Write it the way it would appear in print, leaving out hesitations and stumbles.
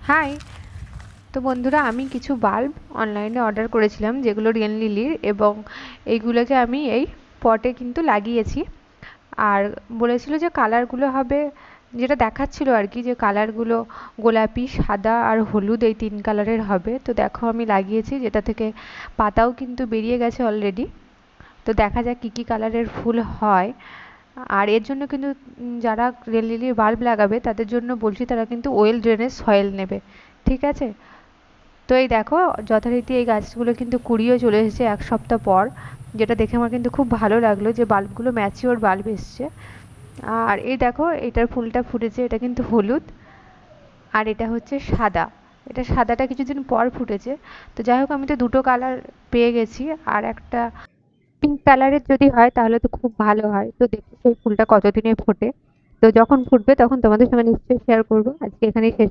High! তো বন্ধুরা, আমি কিছু বাল্ব অনলাইনে অর্ডার করেছিলাম যেগুলো রিয়েল লিলির, এবং এইগুলোকে আমি এই পটে কিন্তু লাগিয়েছি। আর বলেছিল যে কালারগুলো হবে, যেটা দেখাচ্ছিল আর কি, যে কালারগুলো গোলাপি, সাদা আর হলুদ, এই 3 কালারের হবে। তো দেখো আমি লাগিয়েছি, যেটা থেকে পাতাও কিন্তু বেরিয়ে গেছে অলরেডি। তো দেখা যাক কী কী কালারের ফুল হয়। আর এর জন্য কিন্তু যারা রিয়েল লিলির বাল্ব লাগাবে তাদের জন্য বলছি, তারা কিন্তু ওয়েল ড্রেনেজ সয়েল নেবে, ঠিক আছে? তো এই দেখো, যথারীতি এই গাছগুলো কিন্তু কুড়িয়েও চলে এসেছে 1 সপ্তাহ পর, যেটা দেখে আমার কিন্তু খুব ভালো লাগলো যে বাল্বগুলো ম্যাচিওর বাল্ব এসছে। আর এই দেখো, এটার ফুলটা ফুটেছে, এটা কিন্তু হলুদ, আর এটা হচ্ছে সাদা। এটা সাদাটা কিছুদিন পর ফুটেছে। তো যাই হোক, আমি তো দুটো কালার পেয়ে গেছি, আর একটা পিঙ্ক কালারের যদি হয় তাহলে তো খুব ভালো হয়। তো দেখি সেই ফুলটা কতদিনে ফোটে। তো যখন ফুটবে তখন তোমাদের সঙ্গে নিশ্চয়ই শেয়ার করবো। আজকে এখানেই শেষ।